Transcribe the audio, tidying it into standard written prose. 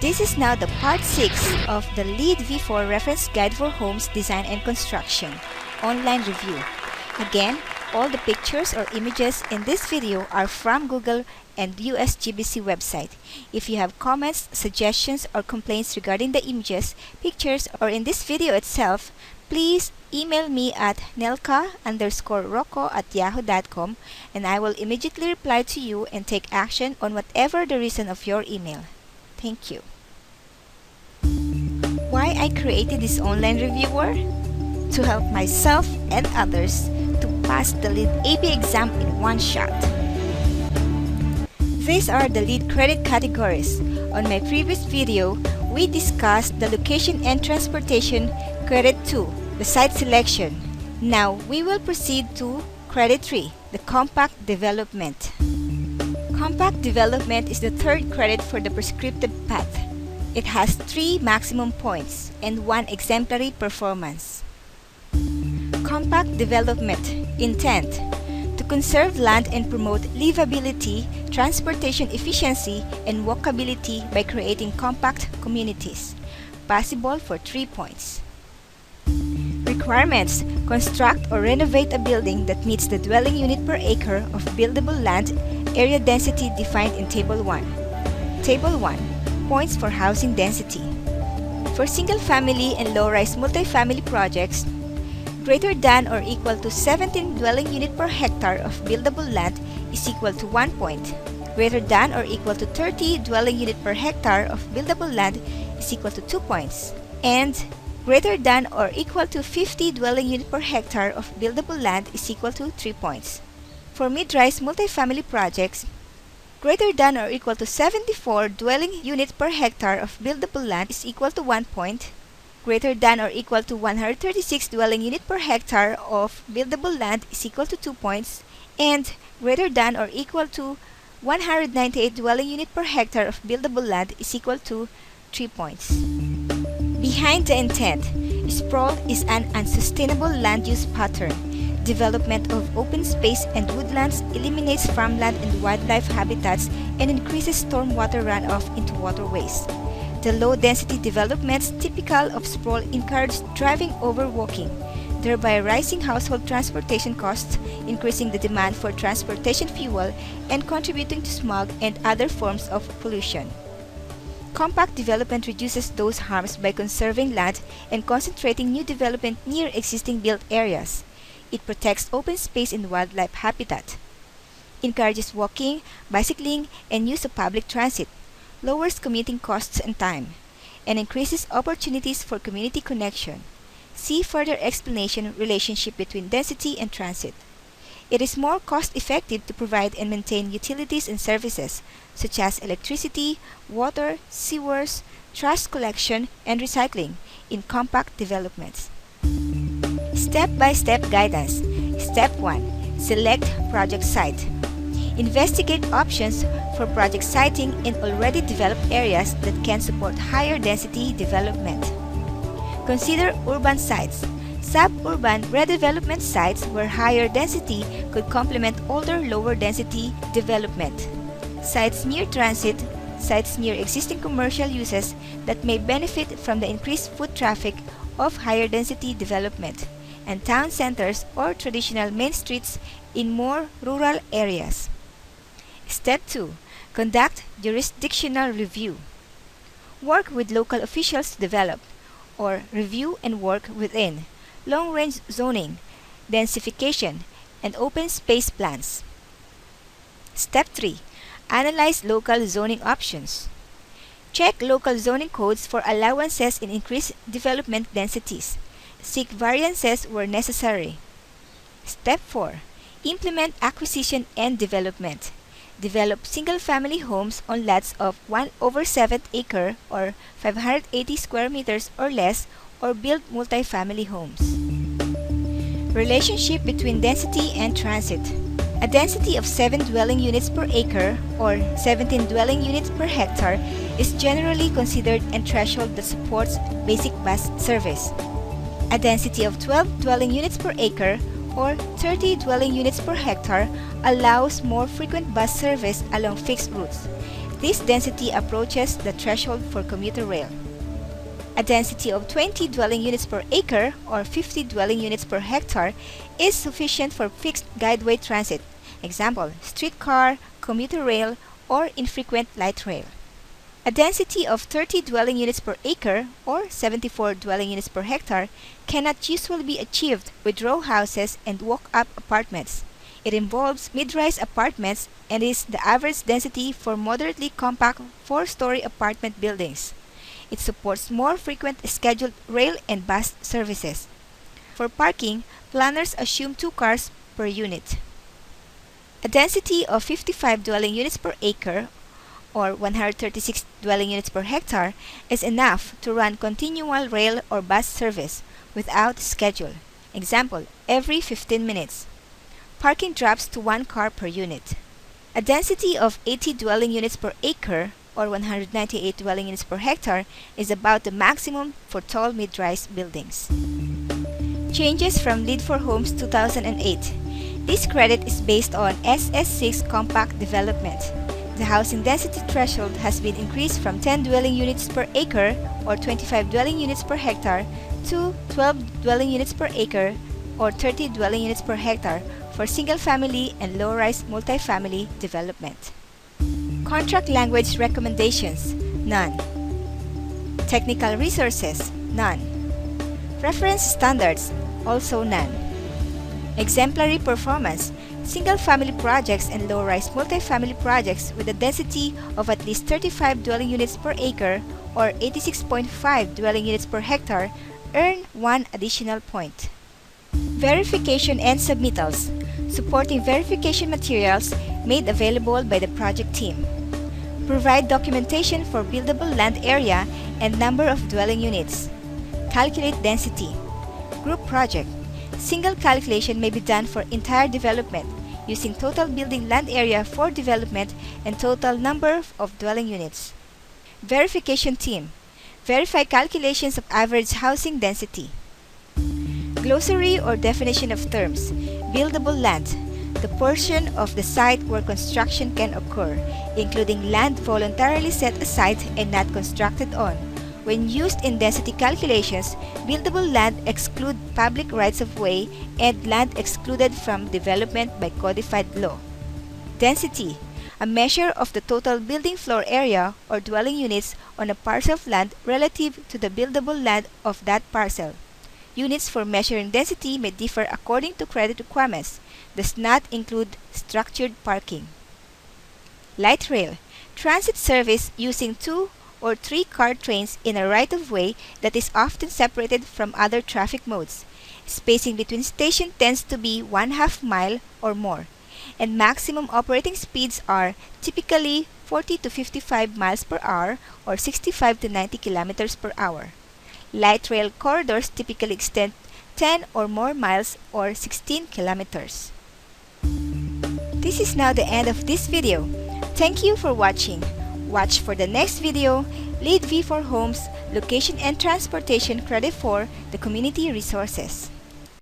This is now the part 6 of the LEED V4 Reference Guide for Homes Design and Construction online review. Again, all the pictures or images in this video are from Google and USGBC website. If you have comments, suggestions, or complaints regarding the images, pictures, or in this video itself, please email me at nelca_roco@yahoo.com and I will immediately reply to you and take action on whatever the reason of your email. Thank you. Why I created this online reviewer? To help myself and others to pass the LEED AB exam in one shot. These are the LEED credit categories. On my previous video, we discussed the location and transportation credit 2, the site selection. Now we will proceed to credit 3, the compact development. Compact development is the third credit for the prescripted path. It has 3 maximum points and 1 exemplary performance. Compact development intent: to conserve land and promote livability, transportation efficiency, and walkability by creating compact communities. Possible for 3 points. Requirements: construct or renovate a building that meets the dwelling unit per acre of buildable land area density defined in Table 1. Table 1. Points for housing density. For single-family and low-rise multifamily projects, greater than or equal to 17 dwelling unit per hectare of buildable land is equal to 1 point. Greater than or equal to 30 dwelling unit per hectare of buildable land is equal to 2 points. And greater than or equal to 50 dwelling unit per hectare of buildable land is equal to 3 points. For mid-rise multifamily projects, greater than or equal to 74 dwelling units per hectare of buildable land is equal to 1 point. Greater than or equal to 136 dwelling unit per hectare of buildable land is equal to 2 points. And greater than or equal to 198 dwelling unit per hectare of buildable land is equal to 3 points. Behind the intent, sprawl is an unsustainable land use pattern. Development of open space and woodlands eliminates farmland and wildlife habitats and increases stormwater runoff into waterways. The low-density developments typical of sprawl encourage driving over walking, thereby rising household transportation costs, increasing the demand for transportation fuel, and contributing to smog and other forms of pollution. Compact development reduces those harms by conserving land and concentrating new development near existing built areas. It protects open space and wildlife habitat, encourages walking, bicycling, and use of public transit, lowers commuting costs and time, and increases opportunities for community connection. See further explanation relationship between density and transit. It is more cost-effective to provide and maintain utilities and services such as electricity, water, sewers, trash collection, and recycling in compact developments. Step-by-step guidance. Step 1. Select project site. Investigate options for project siting in already developed areas that can support higher density development. Consider urban sites. Suburban redevelopment sites where higher density could complement older lower density development. Sites near transit, sites near existing commercial uses that may benefit from the increased foot traffic of higher density development, and town centers or traditional main streets in more rural areas. Step 2. Conduct jurisdictional review. Work with local officials to develop, or review and work within, long-range zoning, densification, and open space plans. Step 3. Analyze local zoning options. Check local zoning codes for allowances in increased development densities. Seek variances where necessary. Step 4. Implement acquisition and development. Develop single-family homes on lots of 1/7 acre or 580 square meters or less, or build multifamily homes. Relationship between density and transit. A density of 7 dwelling units per acre or 17 dwelling units per hectare is generally considered a threshold that supports basic bus service. A density of 12 dwelling units per acre or 30 dwelling units per hectare allows more frequent bus service along fixed routes. This density approaches the threshold for commuter rail. A density of 20 dwelling units per acre or 50 dwelling units per hectare is sufficient for fixed guideway transit, example, streetcar, commuter rail, or infrequent light rail. A density of 30 dwelling units per acre or 74 dwelling units per hectare cannot usually be achieved with row houses and walk-up apartments. It involves mid-rise apartments and is the average density for moderately compact 4-story apartment buildings. It supports more frequent scheduled rail and bus services. For parking, planners assume 2 cars per unit. A density of 55 dwelling units per acre or 136 dwelling units per hectare is enough to run continual rail or bus service without schedule. Example, every 15 minutes. Parking drops to 1 car per unit. A density of 80 dwelling units per acre or 198 dwelling units per hectare is about the maximum for tall mid-rise buildings. Changes from LEED for Homes 2008. This credit is based on SS6 compact development. The housing density threshold has been increased from 10 dwelling units per acre or 25 dwelling units per hectare to 12 dwelling units per acre or 30 dwelling units per hectare for single-family and low-rise multifamily development. Contract language recommendations, none. Technical resources, none. Reference standards, also none. Exemplary performance, single-family projects and low-rise multifamily projects with a density of at least 35 dwelling units per acre or 86.5 dwelling units per hectare earn 1 additional point. Verification and submittals, supporting verification materials made available by the project team. Provide documentation for buildable land area and number of dwelling units. Calculate density. Group project. Single calculation may be done for entire development using total building land area for development and total number of dwelling units. Verification team. Verify calculations of average housing density. Glossary or definition of terms. Buildable land. The portion of the site where construction can occur, including land voluntarily set aside and not constructed on. When used in density calculations, buildable land exclude public rights-of-way and land excluded from development by codified law. Density, a measure of the total building floor area or dwelling units on a parcel of land relative to the buildable land of that parcel. Units for measuring density may differ according to credit requirements, does not include structured parking. Light rail, transit service using 2 or 3 car trains in a right-of-way that is often separated from other traffic modes. Spacing between stations tends to be 1/2 mile or more, and maximum operating speeds are typically 40 to 55 miles per hour or 65 to 90 kilometers per hour. Light rail corridors typically extend 10 or more miles or 16 kilometers. This is now the end of this video. Thank you for watching. Watch for the next video, LEED V for Homes, Location and Transportation Credit for the Community Resources.